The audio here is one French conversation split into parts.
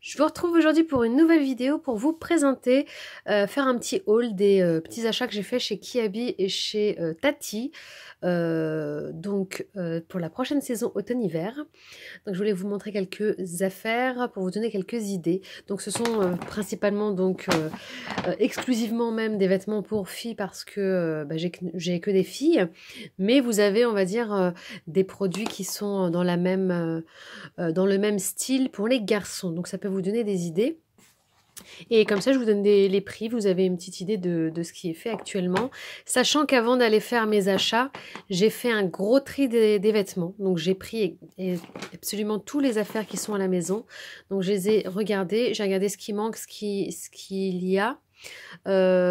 Je vous retrouve aujourd'hui pour une nouvelle vidéo pour vous présenter, faire un petit haul des petits achats que j'ai fait chez Kiabi et chez Tati, pour la prochaine saison automne-hiver. Donc je voulais vous montrer quelques affaires pour vous donner quelques idées. Donc ce sont principalement exclusivement même des vêtements pour filles parce que j'ai que des filles, mais vous avez on va dire des produits qui sont dans le même style pour les garçons. Donc ça peut vous donner des idées. Et comme ça, je vous donne les prix. Vous avez une petite idée de ce qui est fait actuellement. Sachant qu'avant d'aller faire mes achats, j'ai fait un gros tri des vêtements. Donc j'ai pris absolument tous les affaires qui sont à la maison. Donc je les ai regardées. J'ai regardé ce qui manque, ce qu'il y a.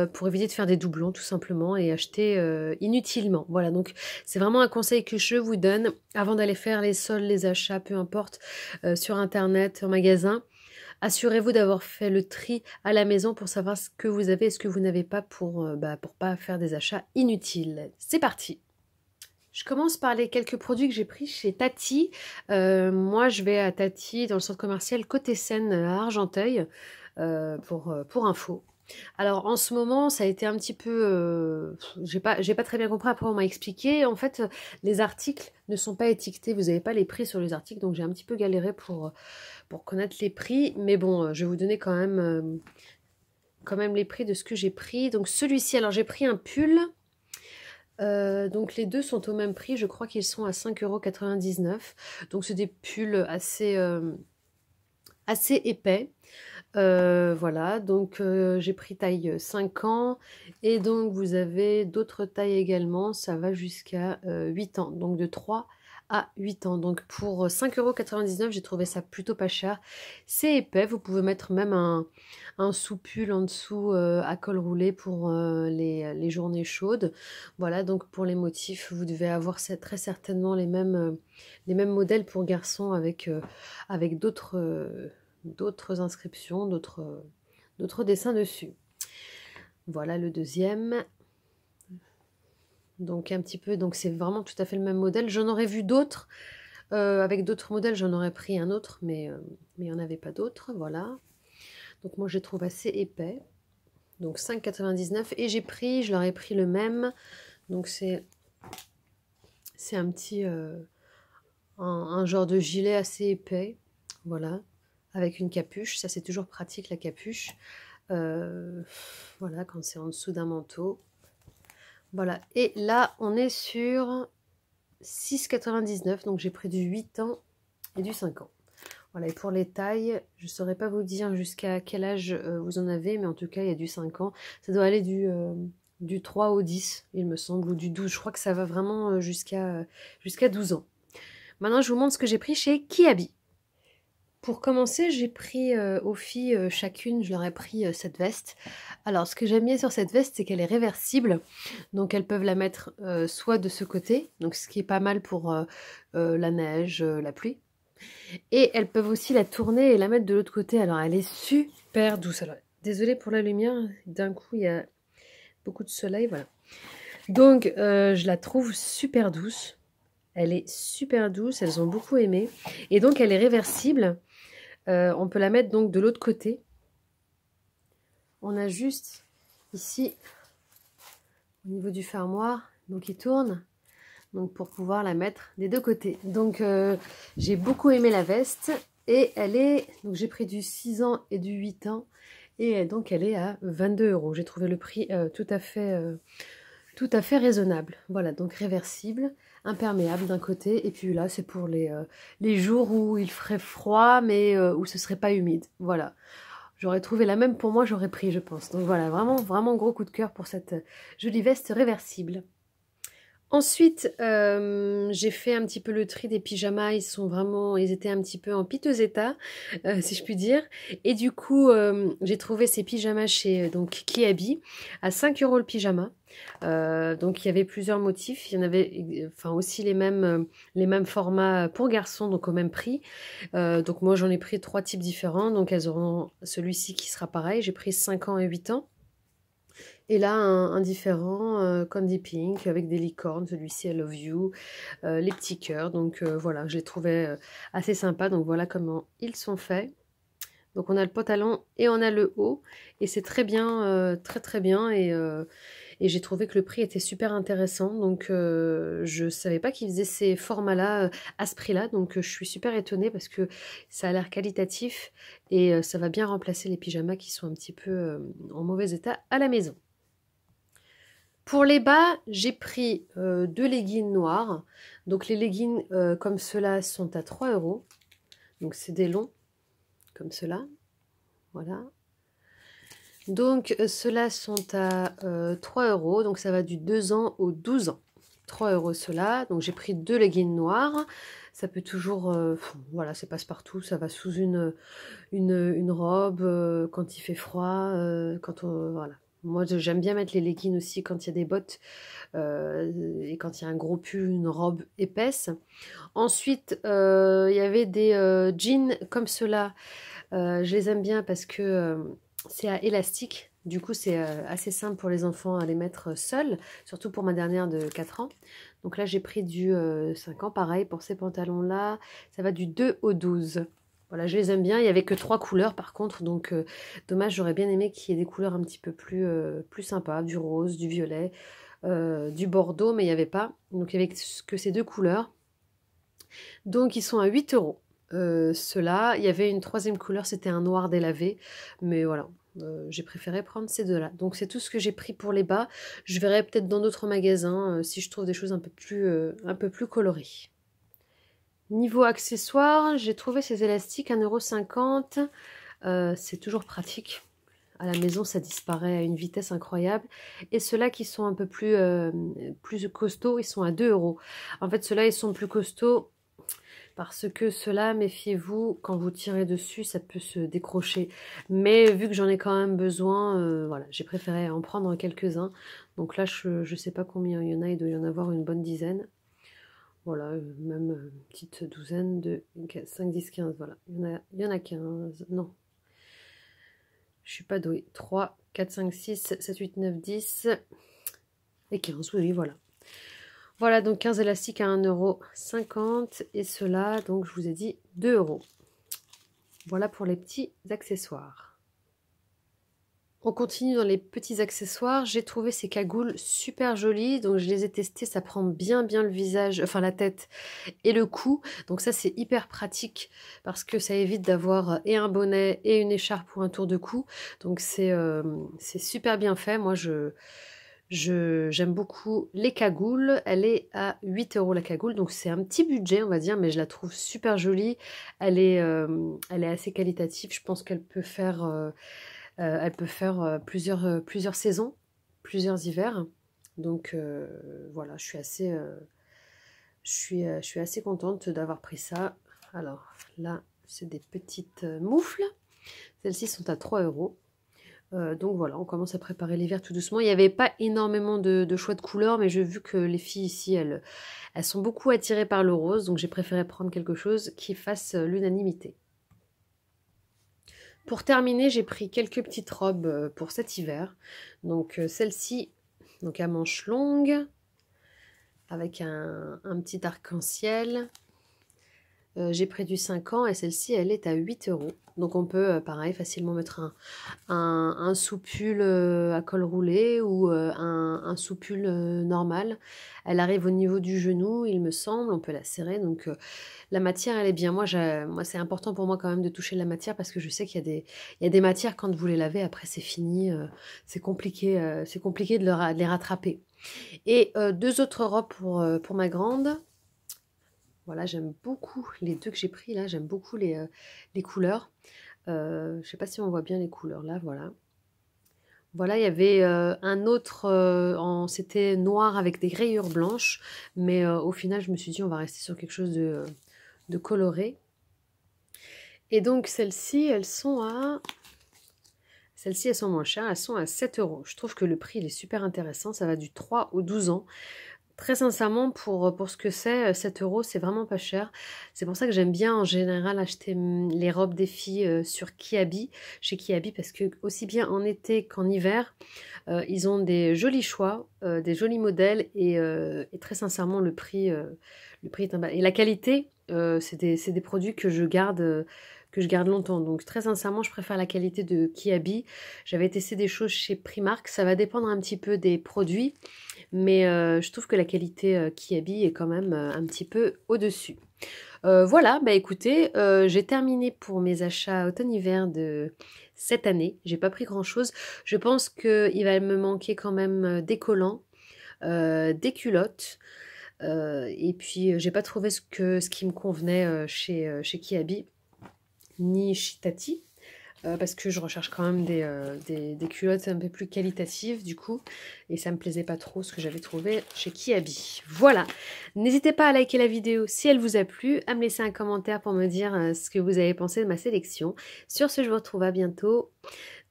Pour éviter de faire des doublons tout simplement et acheter inutilement. Voilà, donc c'est vraiment un conseil que je vous donne avant d'aller faire les soldes, les achats, peu importe, sur internet, en magasin. Assurez-vous d'avoir fait le tri à la maison pour savoir ce que vous avez et ce que vous n'avez pas pour pas faire des achats inutiles. C'est parti! Je commence par les quelques produits que j'ai pris chez Tati. Moi, je vais à Tati dans le centre commercial Côté Seine à Argenteuil pour info. Alors en ce moment, ça a été un petit peu, j'ai pas très bien compris. Après, on m'a expliqué. En fait, les articles ne sont pas étiquetés. Vous n'avez pas les prix sur les articles, donc j'ai un petit peu galéré pour connaître les prix. Mais bon, je vais vous donner quand même les prix de ce que j'ai pris. Donc celui-ci, alors j'ai pris un pull. Donc les deux sont au même prix. Je crois qu'ils sont à 5,99 €. Donc c'est des pulls assez épais. Voilà, donc j'ai pris taille 5 ans et donc vous avez d'autres tailles également, ça va jusqu'à 8 ans, donc de 3 à 8 ans. Donc pour 5,99 €, j'ai trouvé ça plutôt pas cher. C'est épais, vous pouvez mettre même un sous-pull en dessous à col roulé pour les journées chaudes. Voilà, donc pour les motifs, vous devez avoir très certainement les mêmes modèles pour garçons avec d'autres inscriptions, d'autres dessins dessus. Voilà le deuxième. Donc un petit peu, donc c'est vraiment tout à fait le même modèle. J'en aurais vu d'autres, avec d'autres modèles, j'en aurais pris un autre, mais il n'y en avait pas d'autres, voilà. Donc moi je les trouve assez épais. Donc 5,99 € et je leur ai pris le même. Donc c'est un petit, un genre de gilet assez épais, voilà. Avec une capuche, ça c'est toujours pratique la capuche, voilà, quand c'est en dessous d'un manteau. Voilà, et là on est sur 6,99 €, donc j'ai pris du 8 ans et du 5 ans. Voilà, et pour les tailles, je ne saurais pas vous dire jusqu'à quel âge vous en avez, mais en tout cas il y a du 5 ans, ça doit aller du 3 au 10, il me semble, ou du 12, je crois que ça va vraiment jusqu'à 12 ans. Maintenant je vous montre ce que j'ai pris chez Kiabi. Pour commencer, j'ai pris aux filles chacune, je leur ai pris cette veste. Alors, ce que j'aime bien sur cette veste, c'est qu'elle est réversible. Donc, elles peuvent la mettre soit de ce côté, donc ce qui est pas mal pour la neige, la pluie. Et elles peuvent aussi la tourner et la mettre de l'autre côté. Alors, elle est super douce. Alors, désolée pour la lumière, d'un coup, il y a beaucoup de soleil, voilà. Donc, je la trouve super douce. Elle est super douce, elles ont beaucoup aimé. Et donc, elle est réversible. On peut la mettre donc de l'autre côté. On a juste ici, au niveau du fermoir, donc il tourne, donc pour pouvoir la mettre des deux côtés. Donc j'ai beaucoup aimé la veste et elle est, donc j'ai pris du 6 ans et du 8 ans et donc elle est à 22 €. J'ai trouvé le prix tout à fait raisonnable. Voilà, donc réversible, imperméable d'un côté, et puis là c'est pour les jours où il ferait froid mais où ce serait pas humide. Voilà, j'aurais trouvé la même pour moi, j'aurais pris, je pense. Donc voilà, vraiment vraiment gros coup de cœur pour cette jolie veste réversible. Ensuite, j'ai fait un petit peu le tri des pyjamas. Ils étaient un petit peu en piteux état, si je puis dire. Et du coup, j'ai trouvé ces pyjamas chez Kiabi à 5 € le pyjama. Donc il y avait plusieurs motifs. Il y en avait, enfin aussi les mêmes formats pour garçons, donc au même prix. Donc moi j'en ai pris 3 types différents. Donc elles auront celui-ci qui sera pareil. J'ai pris 5 ans et 8 ans. Et là, un différent, Candy Pink, avec des licornes, celui-ci I Love You, les petits cœurs. Donc voilà, je les trouvais assez sympas. Donc voilà comment ils sont faits. Donc on a le pantalon et on a le haut. Et c'est très bien, très très bien. Et j'ai trouvé que le prix était super intéressant. Donc je savais pas qu'ils faisaient ces formats-là à ce prix-là. Donc je suis super étonnée parce que ça a l'air qualitatif. Et ça va bien remplacer les pyjamas qui sont un petit peu en mauvais état à la maison. Pour les bas, j'ai pris 2 leggings noirs. Donc les leggings comme ceux-là sont à 3 €. Donc c'est des longs comme cela. Voilà. Donc ceux-là sont à 3 €. Donc ça va du 2 ans au 12 ans. 3 € ceux-là. Donc j'ai pris 2 leggings noirs. Ça peut toujours, voilà, c'est passe-partout. Ça va sous une robe quand il fait froid. Voilà. Moi, j'aime bien mettre les leggings aussi quand il y a des bottes et quand il y a un gros pull, une robe épaisse. Ensuite, il y avait des jeans comme ceux-là. Je les aime bien parce que c'est à élastique. Du coup, c'est assez simple pour les enfants à les mettre seuls, surtout pour ma dernière de 4 ans. Donc là, j'ai pris du 5 ans, pareil, pour ces pantalons-là. Ça va du 2 au 12. Voilà, je les aime bien. Il n'y avait que 3 couleurs par contre, donc dommage, j'aurais bien aimé qu'il y ait des couleurs un petit peu plus sympas, du rose, du violet, du bordeaux, mais il n'y avait pas. Donc il n'y avait que ces 2 couleurs. Donc ils sont à 8 €. Ceux-là, il y avait une troisième couleur, c'était un noir délavé, mais voilà, j'ai préféré prendre ces deux-là. Donc c'est tout ce que j'ai pris pour les bas. Je verrai peut-être dans d'autres magasins si je trouve des choses un peu plus colorées. Niveau accessoires, j'ai trouvé ces élastiques 1,50 €. C'est toujours pratique. À la maison, ça disparaît à une vitesse incroyable. Et ceux-là qui sont un peu plus costauds, ils sont à 2 €. En fait, ceux-là, ils sont plus costauds parce que ceux-là, méfiez-vous, quand vous tirez dessus, ça peut se décrocher. Mais vu que j'en ai quand même besoin, voilà, j'ai préféré en prendre quelques-uns. Donc là, je ne sais pas combien il y en a, il doit y en avoir une bonne dizaine. Voilà, même une petite douzaine de 5, 10, 15, voilà. Il y en a 15, non. Je suis pas douée. 3, 4, 5, 6, 7, 8, 9, 10 et 15, oui, voilà. Voilà, donc 15 élastiques à 1,50 € et ceux-là, donc je vous ai dit 2 €. Voilà pour les petits accessoires. On continue dans les petits accessoires. J'ai trouvé ces cagoules super jolies, donc je les ai testées. Ça prend bien le visage, enfin la tête et le cou. Donc ça, c'est hyper pratique parce que ça évite d'avoir et un bonnet et une écharpe pour un tour de cou. Donc c'est super bien fait. Moi, j'aime beaucoup les cagoules. Elle est à 8 € la cagoule, donc c'est un petit budget on va dire, mais je la trouve super jolie. Elle est assez qualitative. Je pense qu'elle peut faire, plusieurs saisons, plusieurs hivers. Donc voilà, je suis assez contente d'avoir pris ça. Alors là, c'est des petites moufles. Celles-ci sont à 3 €. Donc voilà, on commence à préparer l'hiver tout doucement. Il n'y avait pas énormément de choix de couleurs, mais j'ai vu que les filles ici, elles sont beaucoup attirées par le rose, donc j'ai préféré prendre quelque chose qui fasse l'unanimité. Pour terminer, j'ai pris quelques petites robes pour cet hiver. Donc celle-ci, donc à manches longues, avec un petit arc-en-ciel. J'ai pris du 5 ans et celle-ci, elle est à 8 €. Donc on peut, pareil, facilement mettre un sous-pull à col roulé ou un sous-pull normal. Elle arrive au niveau du genou, il me semble, on peut la serrer. Donc la matière, elle est bien. Moi, c'est important pour moi quand même de toucher la matière parce que je sais qu'il y a des matières, quand vous les lavez, après c'est fini. C'est compliqué de les rattraper. Et 2 autres robes pour ma grande. Voilà, j'aime beaucoup les 2 que j'ai pris là, j'aime beaucoup les couleurs. Je ne sais pas si on voit bien les couleurs là, voilà. Voilà, il y avait un autre, c'était noir avec des rayures blanches, mais au final, je me suis dit, on va rester sur quelque chose de coloré. Et donc, celles-ci, elles sont moins chères, elles sont à 7 €. Je trouve que le prix, il est super intéressant, ça va du 3 au 12 ans. Très sincèrement, pour ce que c'est, 7 €, c'est vraiment pas cher. C'est pour ça que j'aime bien en général acheter les robes des filles sur Kiabi, chez Kiabi, parce que aussi bien en été qu'en hiver, ils ont des jolis choix, des jolis modèles et très sincèrement, le prix est et la qualité, c'est des produits que je que je garde longtemps. Donc très sincèrement, je préfère la qualité de Kiabi. J'avais testé des choses chez Primark, ça va dépendre un petit peu des produits, mais je trouve que la qualité Kiabi est quand même un petit peu au-dessus. Voilà, bah écoutez, j'ai terminé pour mes achats automne-hiver de cette année. J'ai pas pris grand-chose. Je pense qu'il va me manquer quand même des collants, des culottes. Et puis j'ai pas trouvé ce qui me convenait chez Kiabi ni chez Tati. Parce que je recherche quand même des culottes un peu plus qualitatives du coup, et ça me plaisait pas trop ce que j'avais trouvé chez Kiabi. Voilà, n'hésitez pas à liker la vidéo si elle vous a plu, à me laisser un commentaire pour me dire ce que vous avez pensé de ma sélection. Sur ce, je vous retrouve à bientôt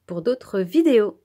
pour d'autres vidéos.